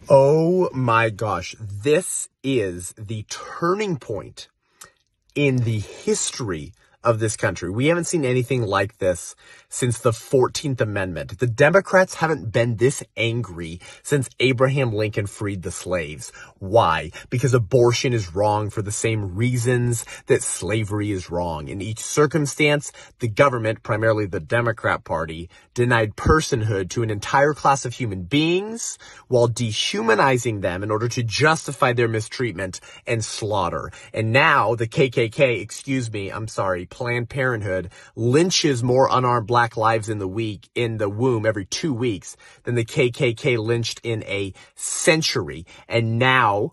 Oh my gosh, this is the turning point in the history of this country. We haven't seen anything like this since the 14th Amendment. The Democrats haven't been this angry since Abraham Lincoln freed the slaves. Why? Because abortion is wrong for the same reasons that slavery is wrong. In each circumstance, the government, primarily the Democrat Party, denied personhood to an entire class of human beings while dehumanizing them in order to justify their mistreatment and slaughter. And now the KKK, Planned Parenthood lynches more unarmed black lives in the womb every 2 weeks than the KKK lynched in a century. And now,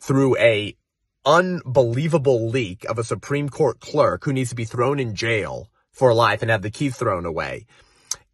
through a unbelievable leak of a Supreme Court clerk who needs to be thrown in jail for life and have the keys thrown away,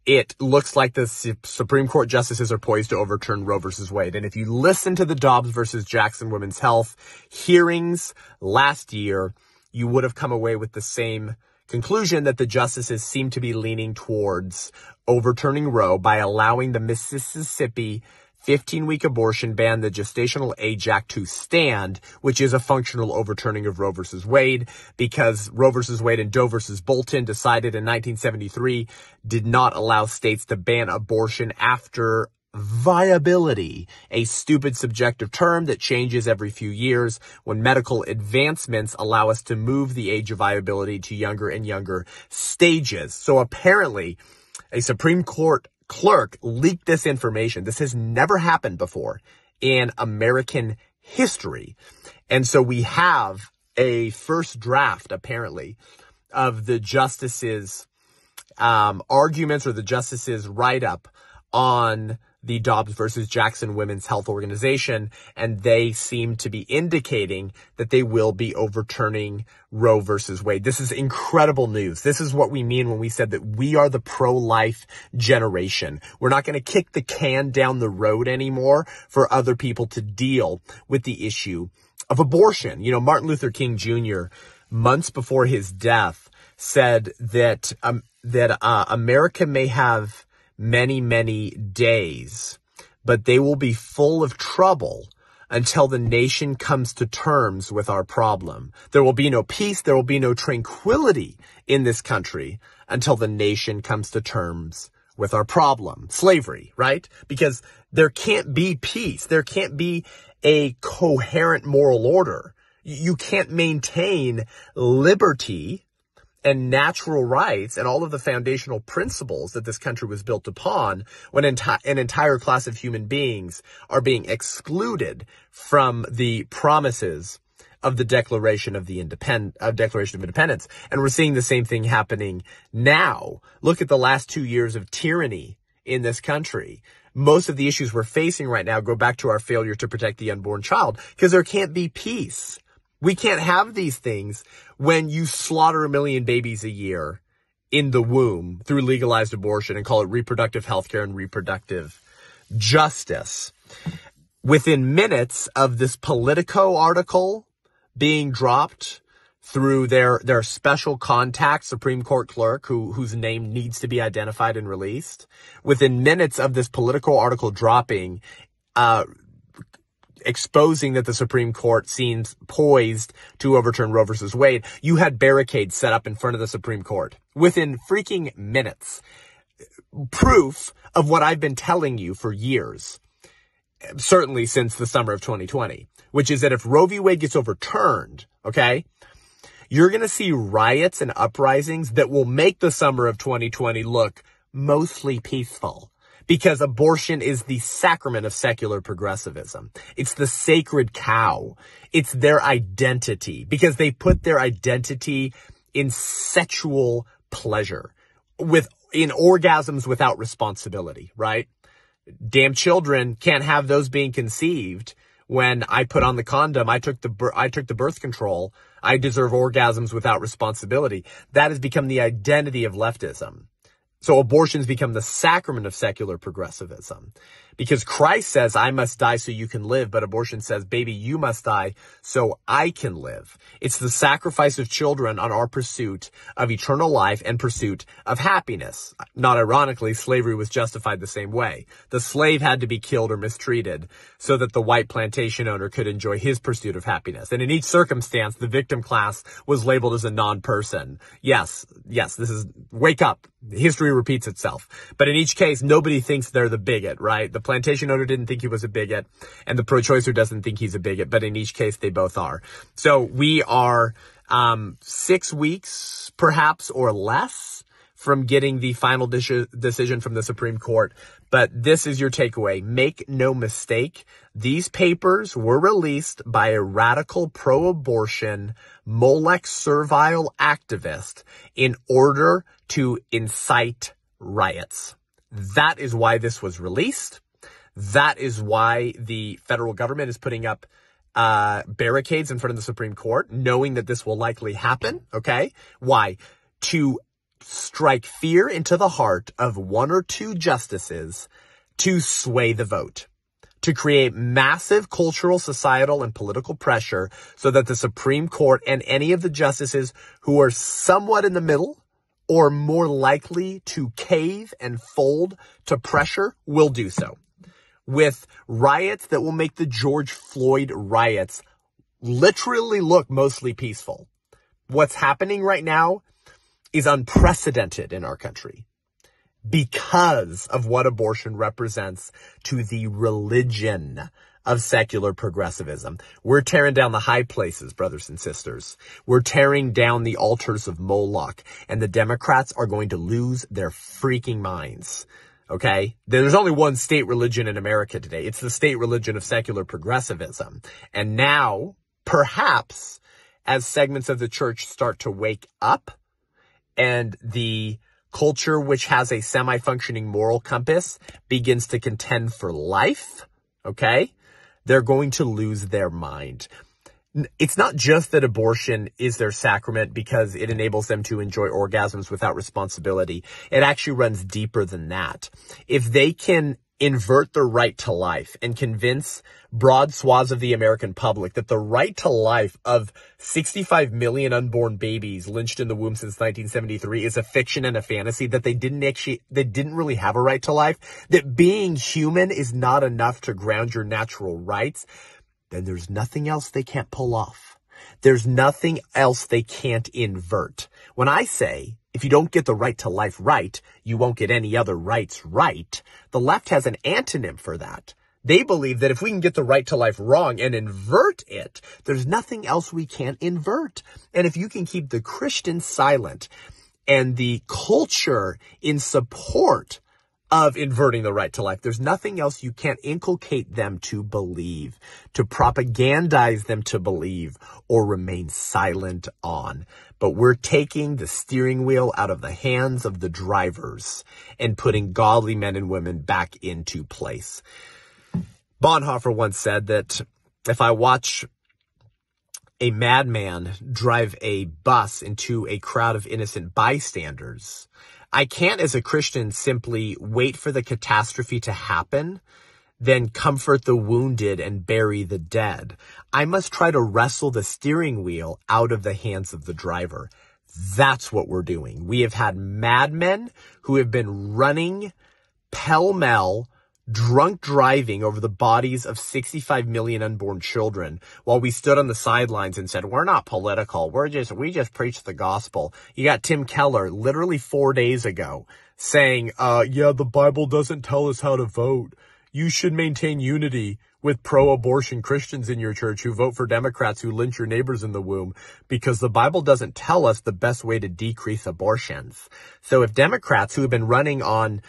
it looks like the Supreme Court justices are poised to overturn Roe versus Wade. And if you listen to the Dobbs versus Jackson Women's Health hearings last year, you would have come away with the same conclusion that the justices seem to be leaning towards overturning Roe by allowing the Mississippi 15-week abortion ban, the Gestational Age Act, to stand, which is a functional overturning of Roe versus Wade, because Roe versus Wade and Doe versus Bolton, decided in 1973, did not allow states to ban abortion after viability, a stupid subjective term that changes every few years when medical advancements allow us to move the age of viability to younger and younger stages. So apparently, a Supreme Court clerk leaked this information. This has never happened before in American history. And so we have a first draft, apparently, of the justices' arguments or the justices' write-up on the Dobbs versus Jackson Women's Health Organization, and they seem to be indicating that they will be overturning Roe versus Wade. This is incredible news. This is what we mean when we said that we are the pro-life generation. We're not going to kick the can down the road anymore for other people to deal with the issue of abortion. You know, Martin Luther King Jr., months before his death, said that America may have many, many days, but they will be full of trouble until the nation comes to terms with our problem. There will be no peace, there will be no tranquility in this country until the nation comes to terms with our problem. Slavery, right? Because there can't be peace. There can't be a coherent moral order. You can't maintain liberty and natural rights and all of the foundational principles that this country was built upon when an entire class of human beings are being excluded from the promises of the Declaration of Independence. And we're seeing the same thing happening now. Look at the last 2 years of tyranny in this country. Most of the issues we're facing right now go back to our failure to protect the unborn child, because there can't be peace. We can't have these things when you slaughter 1 million babies a year in the womb through legalized abortion and call it reproductive health care and reproductive justice. Within minutes of this Politico article being dropped through their special contact Supreme Court clerk whose name needs to be identified and released, within minutes of this Politico article dropping, exposing that the Supreme Court seems poised to overturn Roe versus Wade, you had barricades set up in front of the Supreme Court within freaking minutes. Proof of what I've been telling you for years, certainly since the summer of 2020, which is that if Roe v. Wade gets overturned, okay, you're going to see riots and uprisings that will make the summer of 2020 look mostly peaceful. Because abortion is the sacrament of secular progressivism. It's the sacred cow. It's their identity, because they put their identity in sexual pleasure, in orgasms without responsibility, right? Damn children can't have those being conceived when I put on the condom, I took the birth control. I deserve orgasms without responsibility. That has become the identity of leftism. So abortions become the sacrament of secular progressivism. Because Christ says, I must die so you can live, but abortion says, baby, you must die so I can live. It's the sacrifice of children on our pursuit of eternal life and pursuit of happiness. Not ironically, slavery was justified the same way. The slave had to be killed or mistreated so that the white plantation owner could enjoy his pursuit of happiness. And in each circumstance, the victim class was labeled as a non-person. Yes, this is, wake up. History repeats itself. But in each case, nobody thinks they're the bigot, right? The plantation owner didn't think he was a bigot, and the pro-choicer doesn't think he's a bigot, but in each case, they both are. So we are 6 weeks, perhaps, or less from getting the final decision from the Supreme Court. But this is your takeaway. Make no mistake, these papers were released by a radical pro-abortion Molech servile activist in order to incite riots. That is why this was released. That is why the federal government is putting up barricades in front of the Supreme Court, knowing that this will likely happen. Okay? Why? To strike fear into the heart of one or two justices to sway the vote, to create massive cultural, societal, and political pressure so that the Supreme Court and any of the justices who are somewhat in the middle or more likely to cave and fold to pressure will do so. With riots that will make the George Floyd riots literally look mostly peaceful. What's happening right now is unprecedented in our country because of what abortion represents to the religion of secular progressivism. We're tearing down the high places, brothers and sisters. We're tearing down the altars of Moloch, and the Democrats are going to lose their freaking minds. Okay? There's only one state religion in America today. It's the state religion of secular progressivism. And now, perhaps, as segments of the church start to wake up, and the culture, which has a semi-functioning moral compass, begins to contend for life, okay, they're going to lose their mind. It's not just that abortion is their sacrament because it enables them to enjoy orgasms without responsibility. It actually runs deeper than that. If they can invert the right to life and convince broad swaths of the American public that the right to life of 65 million unborn babies lynched in the womb since 1973 is a fiction and a fantasy, that they didn't really have a right to life, that being human is not enough to ground your natural rights, then there's nothing else they can't pull off. There's nothing else they can't invert. When I say, if you don't get the right to life right, you won't get any other rights right, the left has an antonym for that. They believe that if we can get the right to life wrong and invert it, there's nothing else we can't invert. And if you can keep the Christians silent and the culture in support of inverting the right to life, there's nothing else you can't inculcate them to believe, to propagandize them to believe, or remain silent on. But we're taking the steering wheel out of the hands of the drivers and putting godly men and women back into place. Bonhoeffer once said that if I watch a madman drive a bus into a crowd of innocent bystanders, I can't, as a Christian, simply wait for the catastrophe to happen, then comfort the wounded and bury the dead. I must try to wrestle the steering wheel out of the hands of the driver. That's what we're doing. We have had madmen who have been running pell-mell, drunk driving over the bodies of 65 million unborn children while we stood on the sidelines and said, we're not political. We just preach the gospel. You got Tim Keller literally 4 days ago saying, the Bible doesn't tell us how to vote. You should maintain unity with pro-abortion Christians in your church who vote for Democrats who lynch your neighbors in the womb, because the Bible doesn't tell us the best way to decrease abortions. So if Democrats who have been running on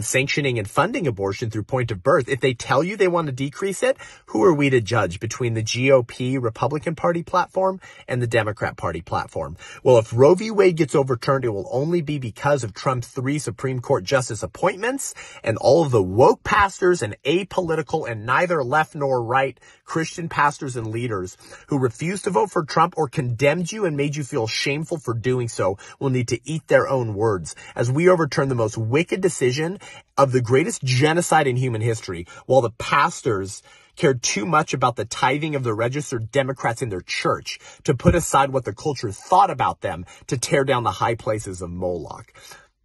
sanctioning and funding abortion through point of birth, if they tell you they want to decrease it, who are we to judge between the GOP Republican Party platform and the Democrat Party platform? Well, if Roe v. Wade gets overturned, it will only be because of Trump's 3 Supreme Court justice appointments and all of the woke pastors and apolitical and neither left nor right Christian pastors and leaders who refused to vote for Trump or condemned you and made you feel shameful for doing so will need to eat their own words as we overturn the most wicked decision perpetration of the greatest genocide in human history, while the pastors cared too much about the tithing of the registered Democrats in their church to put aside what the culture thought about them to tear down the high places of Moloch.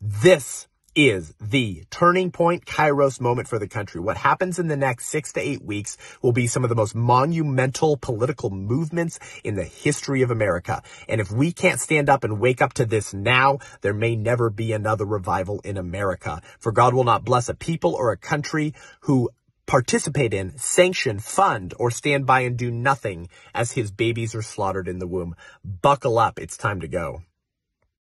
This is the turning point, Kairos moment for the country. What happens in the next 6 to 8 weeks will be some of the most monumental political movements in the history of America. And if we can't stand up and wake up to this now, there may never be another revival in America. For God will not bless a people or a country who participate in, sanction, fund, or stand by and do nothing as his babies are slaughtered in the womb. Buckle up. It's time to go.